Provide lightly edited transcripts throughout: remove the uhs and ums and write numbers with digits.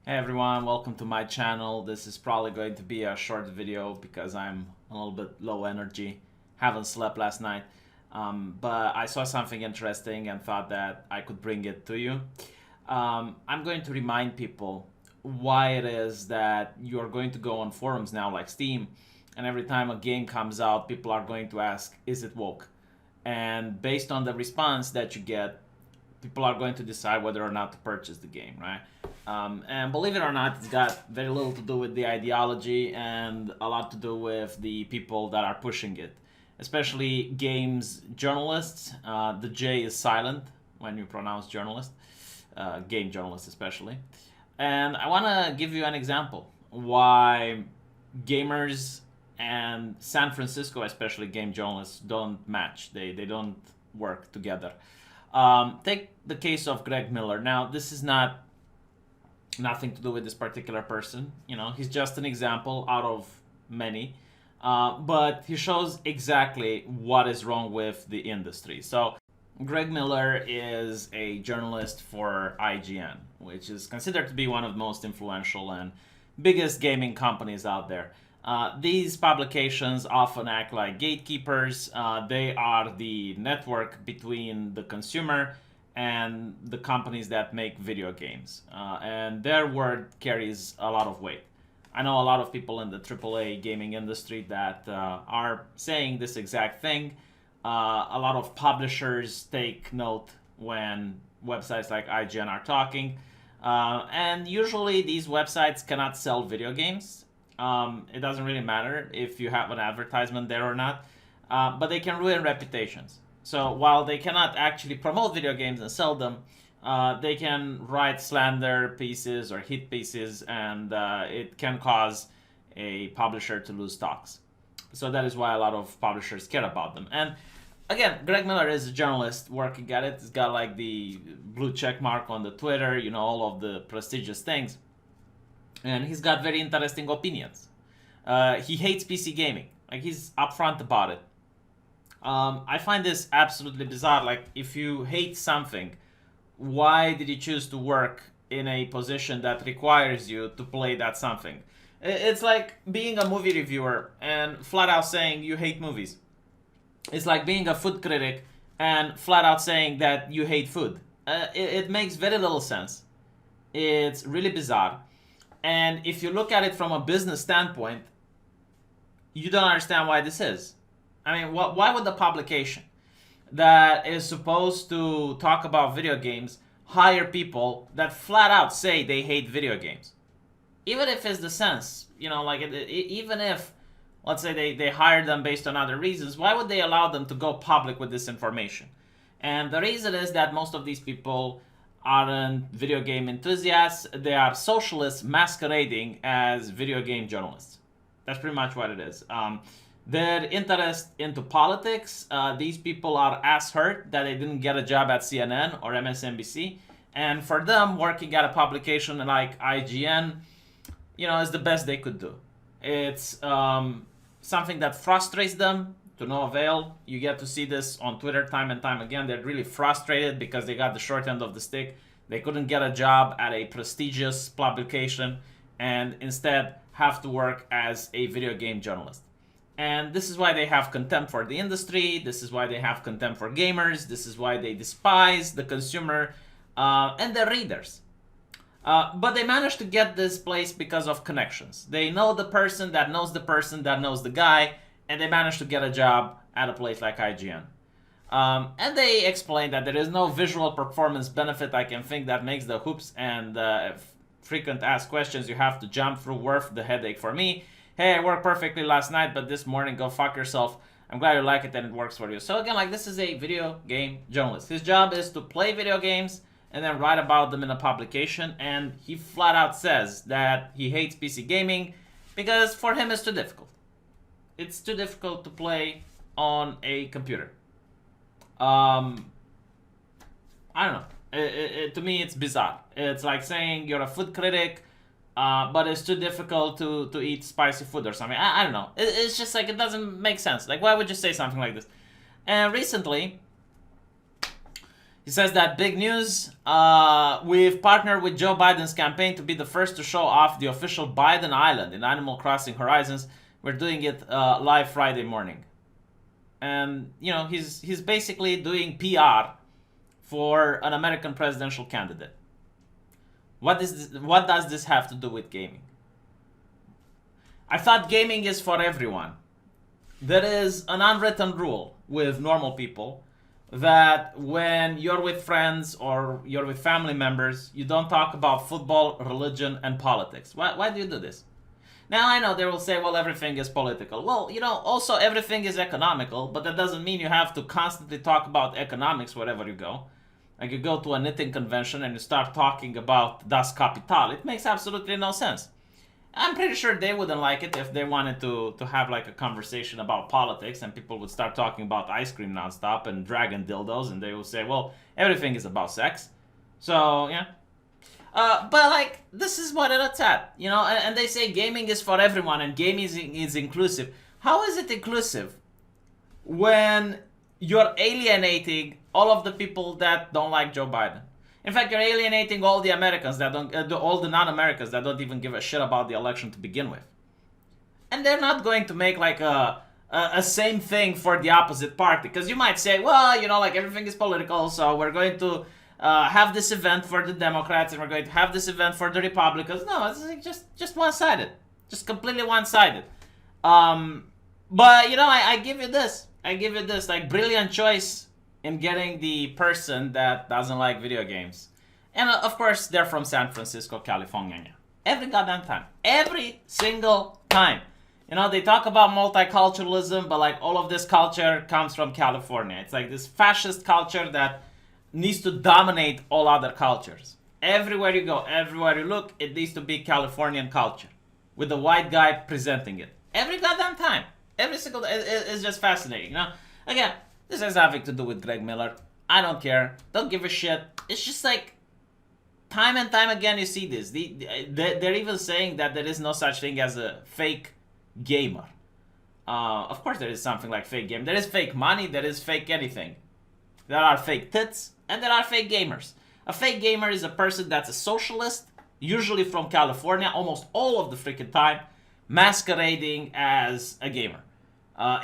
Hey everyone, welcome to my channel. This is probably going to be a short video because I'm a little bit low energy. Haven't slept last night. But I saw something interesting and thought that I could bring it to you. I'm going to remind people why it is that you're going to go on forums now like Steam, and every time a game comes out, people are going to ask, is it woke? And based on the response that you get, people are going to decide whether or not to purchase the game, right? And believe it or not, it's got very little to do with the ideology and a lot to do with the people that are pushing it, especially games journalists. The J is silent when you pronounce journalist, game journalists especially. And I want to give you an example why gamers and San Francisco, especially game journalists, don't match. They don't work together. Take the case of Greg Miller. Now, this is nothing to do with this particular person. You know, he's just an example out of many. But he shows exactly what is wrong with the industry. So, Greg Miller is a journalist for IGN, which is considered to be one of the most influential and biggest gaming companies out there. These publications often act like gatekeepers. They are the network between the consumer and the companies that make video games. And their word carries a lot of weight. I know a lot of people in the AAA gaming industry that are saying this exact thing. A lot of publishers take note when websites like IGN are talking. And usually these websites cannot sell video games. It doesn't really matter if you have an advertisement there or not, but they can ruin reputations. So while they cannot actually promote video games and sell them, they can write slander pieces or hit pieces, and it can cause a publisher to lose stocks. So that is why a lot of publishers care about them. And again, Greg Miller is a journalist working at it. He's got like the blue check mark on the Twitter, you know, all of the prestigious things. And he's got very interesting opinions. He hates PC gaming. Like, he's upfront about it. I find this absolutely bizarre. Like, if you hate something, why did you choose to work in a position that requires you to play that something? It's like being a movie reviewer and flat out saying you hate movies. It's like being a food critic and flat out saying that you hate food. It makes very little sense. It's really bizarre. And if you look at it from a business standpoint, you don't understand why this is. I mean, why would the publication that is supposed to talk about video games hire people that flat out say they hate video games? Even if it's the sense, you know, like even if, let's say they hired them based on other reasons, why would they allow them to go public with this information? And the reason is that most of these people aren't video game enthusiasts. They are socialists masquerading as video game journalists. That's pretty much what it is. Their interest into politics, these people are ass hurt that they didn't get a job at CNN or MSNBC. And for them, working at a publication like IGN, you know, is the best they could do. It's something that frustrates them to no avail. You get to see this on Twitter time and time again. They're really frustrated because they got the short end of the stick. They couldn't get a job at a prestigious publication and instead have to work as a video game journalist. And this is why they have contempt for the industry. This is why they have contempt for gamers. This is why they despise the consumer and their readers. But they managed to get this place because of connections. They know the person that knows the person that knows the guy, and they managed to get a job at a place like IGN. And they explain that there is no visual performance benefit I can think that makes the hoops and frequent asked questions you have to jump through worth the headache for me. Hey, I worked perfectly last night, but this morning, go fuck yourself. I'm glad you like it and it works for you. So again, like, this is a video game journalist. His job is to play video games and then write about them in a publication. And he flat out says that he hates PC gaming because for him it's too difficult. It's too difficult to play on a computer. I don't know. To me, it's bizarre. It's like saying you're a food critic, but it's too difficult to eat spicy food or something. I don't know. It's just like, it doesn't make sense. Like, why would you say something like this? And recently, He says that big news. We've partnered with Joe Biden's campaign to be the first to show off the official Biden Island in Animal Crossing Horizons. We're doing it live Friday morning. And, he's basically doing PR for an American presidential candidate. What does this have to do with gaming? I thought gaming is for everyone. There is an unwritten rule with normal people that when you're with friends or you're with family members, you don't talk about football, religion, and politics. Why do you do this? Now, I know they will say, well, everything is political. Well, also everything is economical, but that doesn't mean you have to constantly talk about economics wherever you go. Like you go to a knitting convention and you start talking about Das Kapital. It makes absolutely no sense. I'm pretty sure they wouldn't like it if they wanted to have like a conversation about politics and people would start talking about ice cream nonstop and dragon dildos, and they will say, well, everything is about sex. So, yeah. But like, this is what it's at, and they say gaming is for everyone and gaming is inclusive. How is it inclusive when you're alienating all of the people that don't like Joe Biden? In fact, you're alienating all the Americans that don't, all the non-Americans that don't even give a shit about the election to begin with. And they're not going to make like a same thing for the opposite party. Because you might say, well, like everything is political, so we're going to have this event for the Democrats and we're going to have this event for the Republicans. No, it's like just one-sided. Just completely one-sided. But, I give you this. Like, brilliant choice in getting the person that doesn't like video games. And of course, they're from San Francisco, California. Every goddamn time. Every single time. They talk about multiculturalism, but like all of this culture comes from California. It's like this fascist culture that needs to dominate all other cultures. Everywhere you go, everywhere you look, it needs to be Californian culture. With the white guy presenting it. Every goddamn time. Every single day. It's just fascinating, Again, this has nothing to do with Greg Miller. I don't care. Don't give a shit. It's just like, time and time again you see this. They're even saying that there is no such thing as a fake gamer. Of course there is something like fake game. There is fake money. There is fake anything. There are fake tits. And there are fake gamers. A fake gamer is a person that's a socialist, usually from California, almost all of the freaking time, masquerading as a gamer.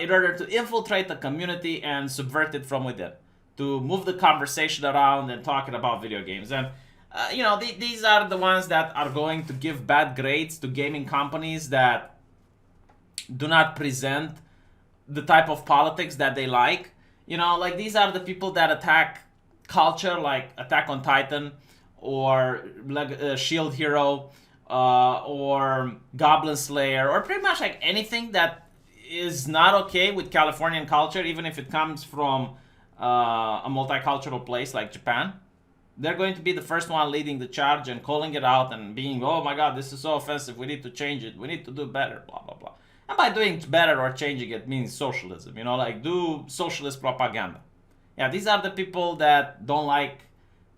In order to infiltrate the community and subvert it from within, to move the conversation around and talking about video games. And, these are the ones that are going to give bad grades to gaming companies that do not present the type of politics that they like. Like these are the people that attack culture, like Attack on Titan, or Shield Hero, or Goblin Slayer, or pretty much like anything that is not okay with Californian culture, even if it comes from a multicultural place like Japan. They're going to be the first one leading the charge and calling it out and being, oh my god, this is so offensive, we need to change it, we need to do better, blah, blah, blah. And by doing better or changing it means socialism, like do socialist propaganda. Yeah, these are the people that don't like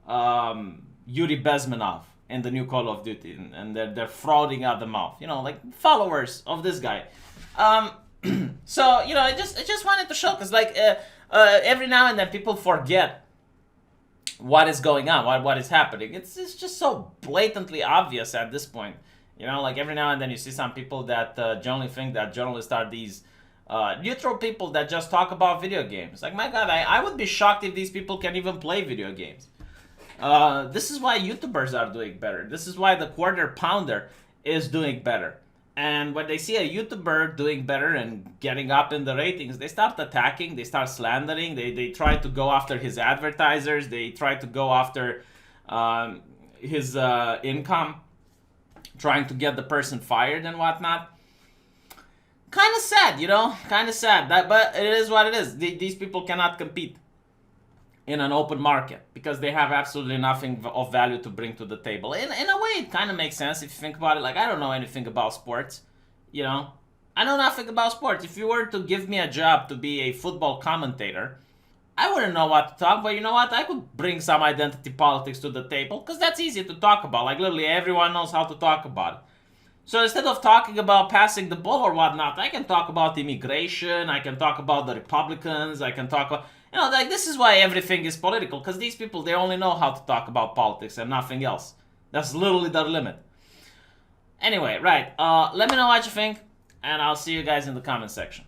Yuri Bezmenov in the new Call of Duty, and they're frauding out the mouth, like followers of this guy. So, I just wanted to show, because like every now and then people forget what is going on, what is happening. It's just so blatantly obvious at this point. Like every now and then you see some people that generally think that journalists are these neutral people that just talk about video games. Like, my god, I would be shocked if these people can even play video games. This is why YouTubers are doing better. This is why the Quarter Pounder is doing better. And when they see a YouTuber doing better and getting up in the ratings, they start attacking, they start slandering, they try to go after his advertisers, they try to go after his income, trying to get the person fired and whatnot. Kind of sad, kind of sad. But it is what it is. These people cannot compete in an open market because they have absolutely nothing of value to bring to the table. In a way, it kind of makes sense if you think about it. Like, I don't know anything about sports, I know nothing about sports. If you were to give me a job to be a football commentator, I wouldn't know what to talk, but you know what? I could bring some identity politics to the table because that's easy to talk about. Like, literally everyone knows how to talk about it. So instead of talking about passing the ball or whatnot, I can talk about immigration, I can talk about the Republicans, I can talk about You know, like, this is why everything is political, because these people, they only know how to talk about politics and nothing else. That's literally their limit. Anyway, right, let me know what you think, and I'll see you guys in the comment section.